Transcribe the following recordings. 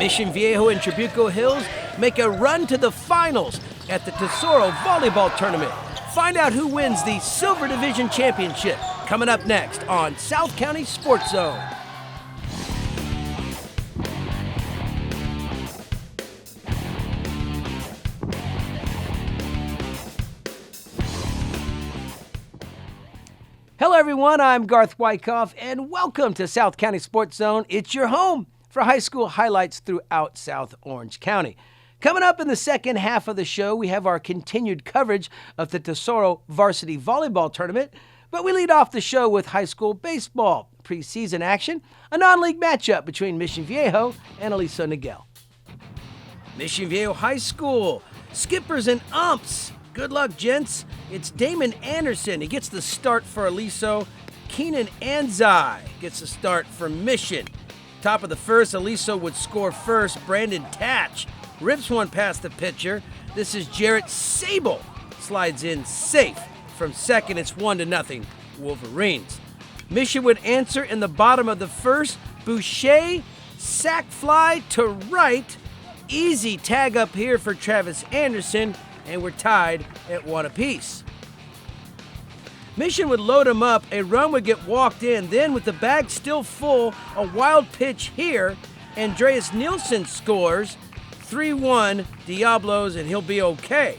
Mission Viejo and Trabuco Hills make a run to the finals at the Tesoro Volleyball Tournament. Find out who wins the Silver Division Championship coming up next on South County SportsZone. Hello everyone, I'm Garth Wyckoff and welcome to South County SportsZone. It's your home for high school highlights throughout South Orange County. Coming up in the second half of the show, we have our continued coverage of the Tesoro Varsity Volleyball Tournament, but we lead off the show with high school baseball preseason action, a non-league matchup between Mission Viejo and Aliso Niguel. Mission Viejo High School, skippers and umps. Good luck, gents. It's Damon Anderson. He gets the start for Aliso. Keenan Anzai gets the start for Mission. Top of the first, Aliso would score first. Brandon Tatch rips one past the pitcher. This is Jarrett Sable. Slides in safe. From second, it's 1-0 Wolverines. Mission would answer in the bottom of the first. Boucher, sac fly to right. Easy tag up here for Travis Anderson. And we're tied at 1 apiece. Mission would load him up, a run would get walked in, then with the bag still full, a wild pitch here, Andreas Nielsen scores, 3-1 Diablos, and he'll be okay.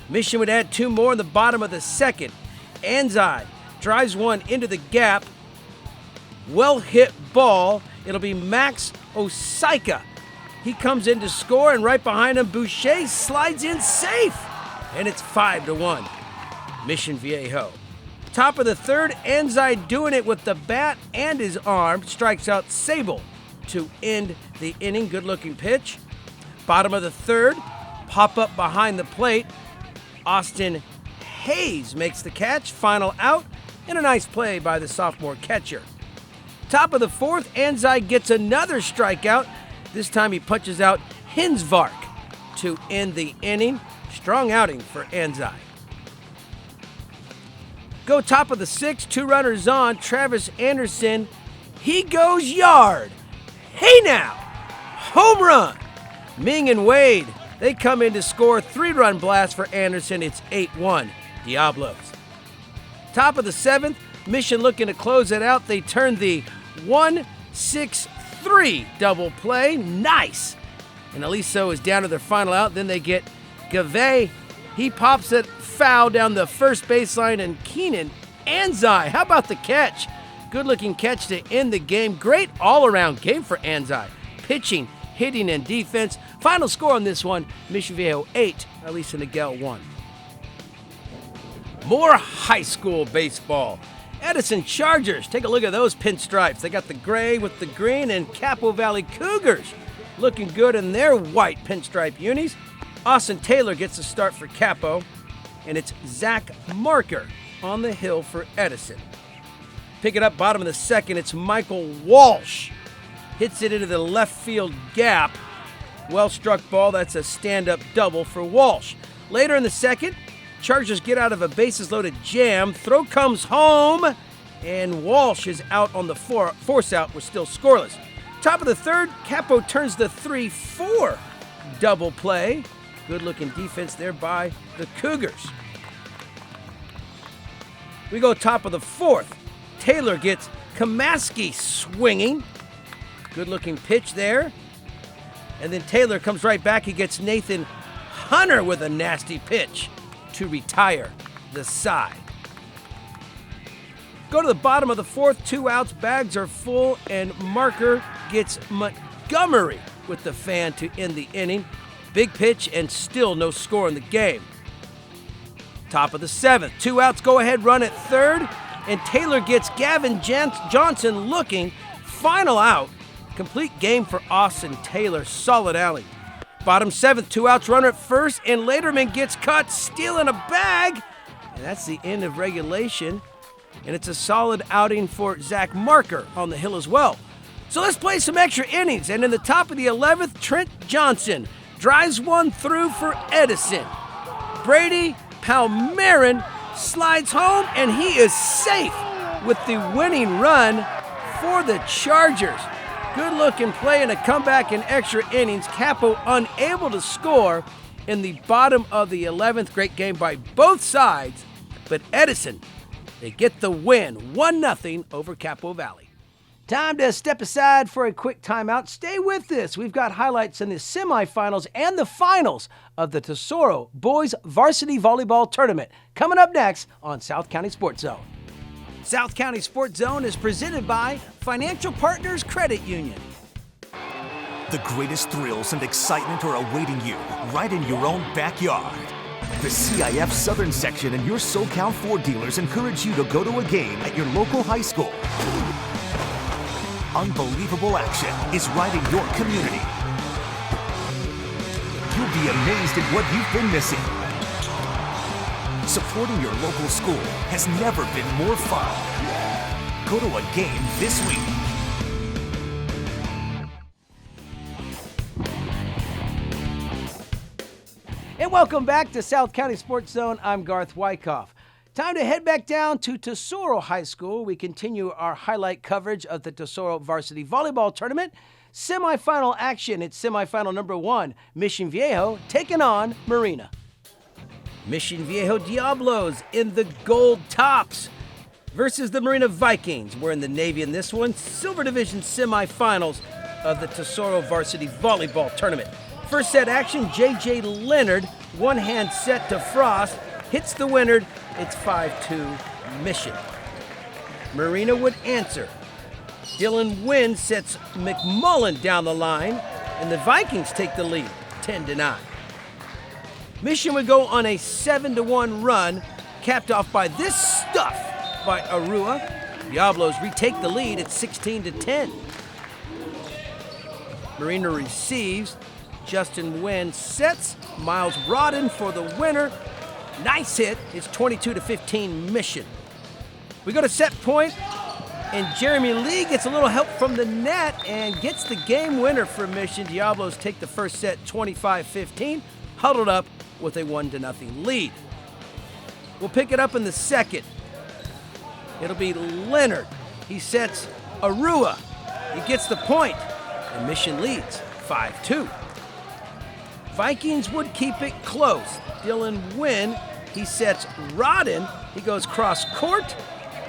Mission would add 2 more in the bottom of the second. Anzai drives one into the gap, well hit ball, it'll be Max Osaika. He comes in to score, and right behind him, Boucher slides in safe. And it's 5-1, Mission Viejo. Top of the third, Anzai doing it with the bat and his arm, strikes out Sable to end the inning. Good-looking pitch. Bottom of the third, pop up behind the plate. Austin Hayes makes the catch, final out, and a nice play by the sophomore catcher. Top of the fourth, Anzai gets another strikeout. This time he punches out Hinsvark to end the inning. Strong outing for Anzai. Go top of the sixth, 2 runners on. Travis Anderson, he goes yard. Hey now, home run. Ming and Wade, they come in to score. 3-run blast for Anderson. It's 8-1 Diablos. Top of the seventh, Mission looking to close it out. They turn the 1-6-3 double play. Nice. And Aliso is down to their final out. Then they get Gavay. He pops it foul down the first baseline. And Keenan Anzai, how about the catch? Good-looking catch to end the game. Great all-around game for Anzai. Pitching, hitting, and defense. Final score on this one, Mission Viejo 8, Aliso Niguel 1. More high school baseball. Edison Chargers, take a look at those pinstripes. They got the gray with the green, and Capo Valley Cougars looking good in their white pinstripe unis. Austin Taylor gets a start for Capo, and it's Zach Marker on the hill for Edison. Pick it up bottom of the second, it's Michael Walsh. Hits it into the left field gap. Well-struck ball, that's a stand-up double for Walsh. Later in the second, Chargers get out of a bases-loaded jam. Throw comes home, and Walsh is out on the force out. We're still scoreless. Top of the third, Capo turns the 3-4 double play. Good-looking defense there by the Cougars. We go top of the fourth. Taylor gets Kamaski swinging. Good-looking pitch there. And then Taylor comes right back. He gets Nathan Hunter with a nasty pitch to retire the side. Go to the bottom of the fourth, 2 outs, bags are full, and Marker gets Montgomery with the fan to end the inning. Big pitch and still no score in the game. Top of the seventh, 2 outs, go ahead run at third, and Taylor gets Gavin Johnson looking. Final out. Complete game for Austin Taylor. Solid alley. Bottom seventh, 2 outs, runner at first, and Laterman gets caught stealing a bag. And that's the end of regulation. And it's a solid outing for Zach Marker on the hill as well. So let's play some extra innings. And in the top of the 11th, Trent Johnson drives one through for Edison. Brady Palmerin slides home, and he is safe with the winning run for the Chargers. Good looking play and a comeback in extra innings. Capo unable to score in the bottom of the 11th. Great game by both sides, but Edison, they get the win, 1-0 over Capo Valley. Time to step aside for a quick timeout. Stay with us. We've got highlights in the semifinals and the finals of the Tesoro Boys Varsity Volleyball Tournament coming up next on South County Sports Zone. South County Sports Zone is presented by Financial Partners Credit Union. The greatest thrills and excitement are awaiting you right in your own backyard. The CIF Southern Section and your SoCal Ford dealers encourage you to go to a game at your local high school. Unbelievable action is right in your community. You'll be amazed at what you've been missing. Supporting your local school has never been more fun. Go to a game this week. And welcome back to South County Sports Zone. I'm Garth Wyckoff. Time to head back down to Tesoro High School. We continue our highlight coverage of the Tesoro Varsity Volleyball Tournament. Semifinal action. It's semifinal number 1. Mission Viejo taking on Marina. Mission Viejo Diablos in the gold tops versus the Marina Vikings. We're in the Navy in this one. Silver Division semifinals of the Tesoro Varsity Volleyball Tournament. First set action, J.J. Leonard, one-hand set to Frost, hits the winner. It's 5-2 Mission. Marina would answer. Dylan Wynn sets McMullen down the line, and the Vikings take the lead, 10-9. Mission would go on a 7-1 run, capped off by this stuff by Arua. Diablos retake the lead at 16-10. Marina receives. Justin Wynn sets. Miles Rodden for the winner. Nice hit. It's 22-15 Mission. We go to set point, and Jeremy Lee gets a little help from the net and gets the game winner for Mission. Diablos take the first set 25-15, huddled up with a 1-0 lead. We'll pick it up in the second. It'll be Leonard. He sets Arua. He gets the point, and Mission leads 5-2. Vikings would keep it close. Dylan Wynn, he sets Rodden. He goes cross court,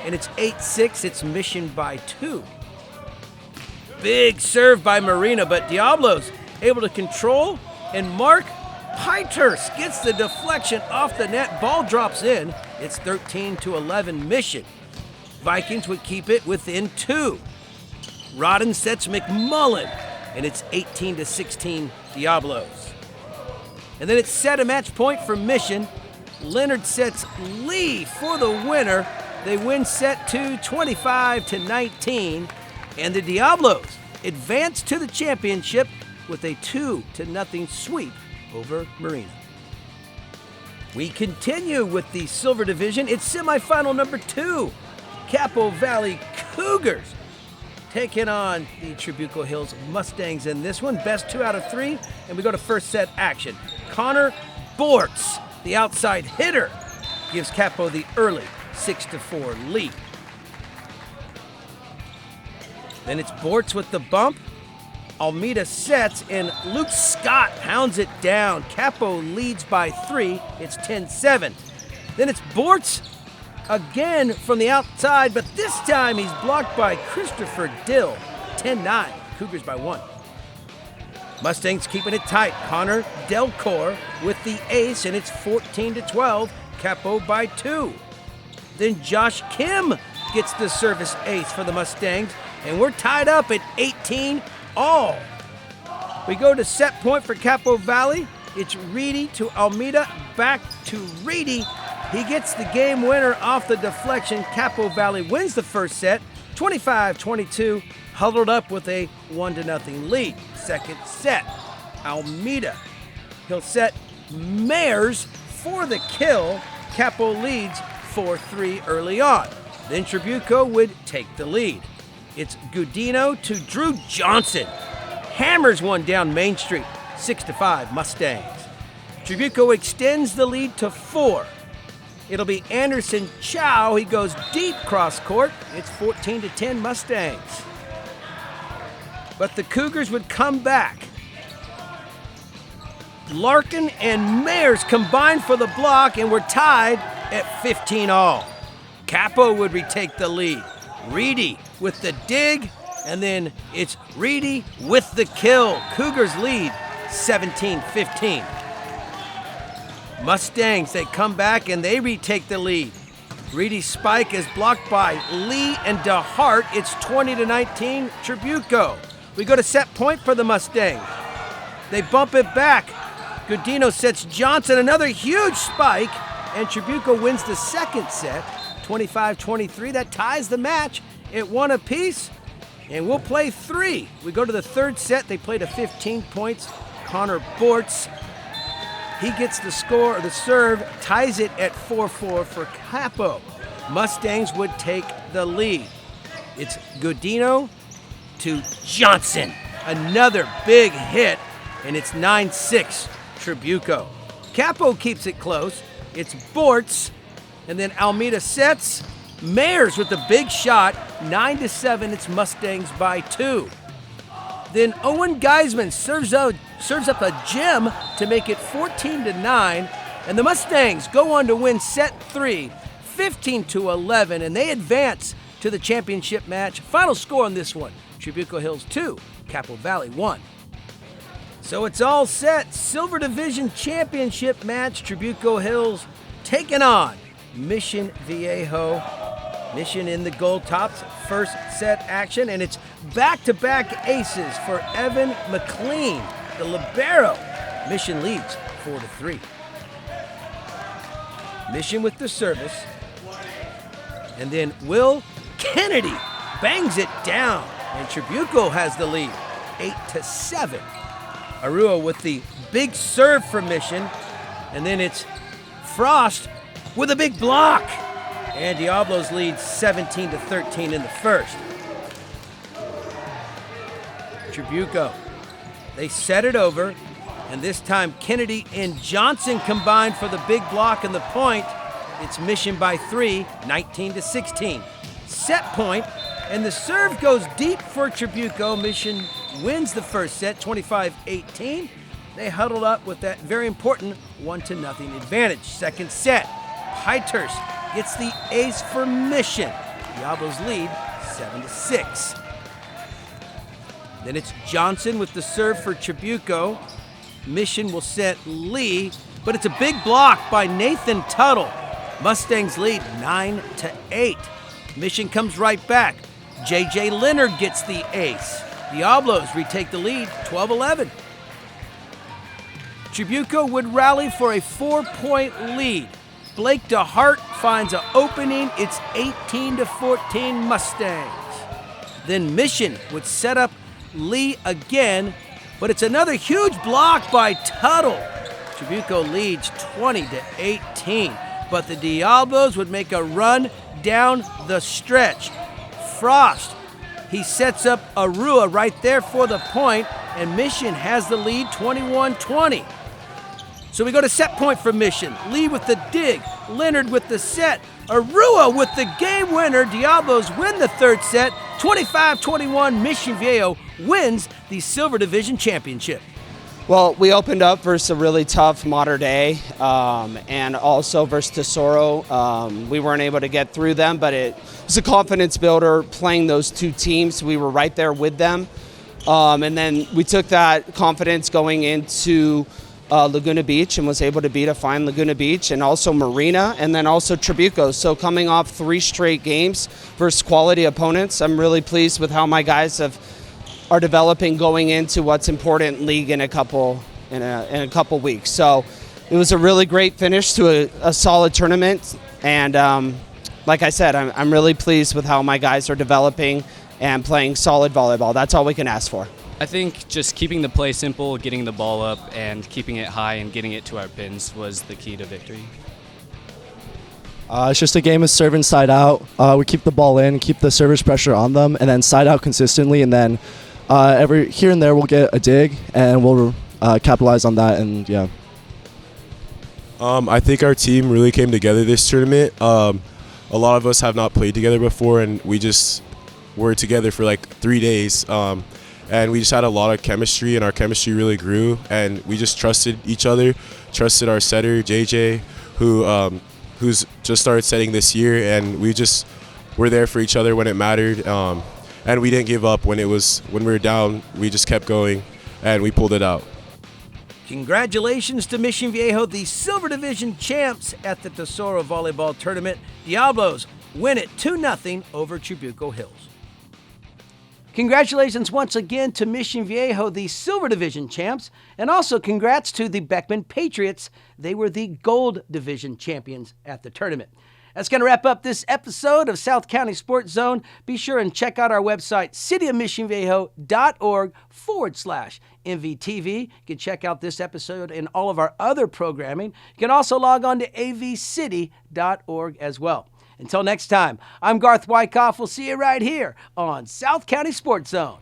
and it's 8-6. It's Mission by 2. Big serve by Marina, but Diablos able to control, and Mark Piters gets the deflection off the net. Ball drops in. It's 13-11 Mission. Vikings would keep it within 2. Rodden sets McMullen, and it's 18-16 Diablos. And then it's set a match point for Mission. Leonard sets Lee for the winner. They win set 2, 25-19, and the Diablos advance to the championship with a 2-0 sweep over Marina. We continue with the Silver Division. It's semifinal number 2. Capo Valley Cougars taking on the Trabuco Hills Mustangs in this one. Best 2 out of 3, and we go to first set action. Connor Bortz, the outside hitter, gives Capo the early 6-4 lead. Then it's Bortz with the bump. Almeida sets, and Luke Scott pounds it down. Capo leads by 3. It's 10-7. Then it's Bortz again from the outside, but this time he's blocked by Christopher Dill. 10-9. Cougars by 1. Mustangs keeping it tight. Connor Delcor with the ace, and it's 14-12. Capo by 2. Then Josh Kim gets the service ace for the Mustangs, and we're tied up at 18 all. We go to set point for Capo Valley. It's Reedy to Almeida, back to Reedy. He gets the game winner off the deflection. Capo Valley wins the first set, 25-22, huddled up with a 1-0 lead. Second set, Almeida. He'll set Mayers for the kill. Capo leads 4-3 early on. Then Trabuco would take the lead. It's Gudino to Drew Johnson. Hammers one down Main Street, 6-5 Mustangs. Trabuco extends the lead to 4. It'll be Anderson Chow. He goes deep cross court. It's 14-10 Mustangs. but the Cougars would come back. Larkin and Mayers combined for the block and were tied at 15-all. Capo would retake the lead. Reedy with the dig, and then it's Reedy with the kill. Cougars lead 17-15. Mustangs, they come back and they retake the lead. Reedy's spike is blocked by Lee and DeHart. It's 20-19, Trabuco. We go to set point for the Mustangs. They bump it back. Godino sets Johnson, another huge spike, and Trabuco wins the second set, 25-23. That ties the match at 1 apiece, and we'll play 3. We go to the third set. They play to 15 points. Connor Bortz, he gets the score, or the serve, ties it at 4-4 for Capo. Mustangs would take the lead. It's Godino to Johnson. Another big hit, and it's 9-6, Trabuco. Capo keeps it close. It's Bortz, and then Almeida sets. Mayers with the big shot, 9-7, it's Mustangs by 2. Then Owen Geisman serves up a gem to make it 14-9, and the Mustangs go on to win set 3, 15-11, and they advance to the championship match. Final score on this one, Trabuco Hills 2, Capo Valley 1. So it's all set. Silver Division Championship match, Trabuco Hills taking on Mission Viejo. Mission in the gold tops, first set action, and it's back-to-back aces for Evan McLean, the libero. Mission leads 4-3. Mission with the service, and then Will Kennedy bangs it down, and Trabuco has the lead, 8-7. Arua with the big serve for Mission, and then it's Frost with a big block. And Diablos lead 17-13 in the first. Trabuco, they set it over, and this time Kennedy and Johnson combined for the big block and the point. It's Mission by 3, 19-16. Set point, and the serve goes deep for Trabuco. Mission wins the first set, 25-18. They huddled up with that very important 1-0 advantage. Second set, Pyters gets the ace for Mission. Diablos lead 7-6. Then it's Johnson with the serve for Trabuco. Mission will set Lee, but it's a big block by Nathan Tuttle. Mustangs lead 9-8. Mission comes right back. J.J. Leonard gets the ace. Diablos retake the lead 12-11. Trabuco would rally for a 4-point lead. Blake DeHart finds an opening. It's 18-14 Mustangs. Then Mission would set up Lee again, but it's another huge block by Tuttle. Trabuco leads 20-18, but the Diablos would make a run down the stretch. Frost, he sets up Arua right there for the point, and Mission has the lead 21-20. So we go to set point for Mission. Lee with the dig, Leonard with the set, Arua with the game winner. Diablos win the third set, 25-21. Mission Viejo wins the Silver Division Championship. Well, we opened up versus a really tough Mater Dei, and also versus Tesoro. We weren't able to get through them, but it was a confidence builder playing those two teams. We were right there with them. And then we took that confidence going into Laguna Beach and was able to beat a fine Laguna Beach, and also Marina, and then also Trabuco. So coming off 3 straight games versus quality opponents, I'm really pleased with how my guys are developing going into what's important league in a couple weeks. So it was a really great finish to a solid tournament, and like I said, I'm really pleased with how my guys are developing and playing solid volleyball. That's all we can ask for. I think just keeping the play simple, getting the ball up, and keeping it high and getting it to our pins was the key to victory. It's just a game of serve and side out. We keep the ball in, keep the service pressure on them, and then side out consistently, and then every here and there we'll get a dig, and we'll capitalize on that, and yeah. I think our team really came together this tournament. A lot of us have not played together before, and we just were together for like 3 days. and we just had a lot of chemistry, and our chemistry really grew, and we just trusted each other, trusted our setter, JJ, who's just started setting this year, and we just were there for each other when it mattered, and we didn't give up when we were down. We just kept going, and we pulled it out. Congratulations to Mission Viejo, the Silver Division champs at the Tesoro Volleyball Tournament. Diablos win it 2-0 over Trabuco Hills. Congratulations once again to Mission Viejo, the Silver Division champs, and also congrats to the Beckman Patriots. They were the Gold Division champions at the tournament. That's going to wrap up this episode of South County Sports Zone. Be sure and check out our website, cityofmissionviejo.org/MVTV. You can check out this episode and all of our other programming. You can also log on to avcity.org as well. Until next time, I'm Garth Wyckoff. We'll see you right here on South County Sports Zone.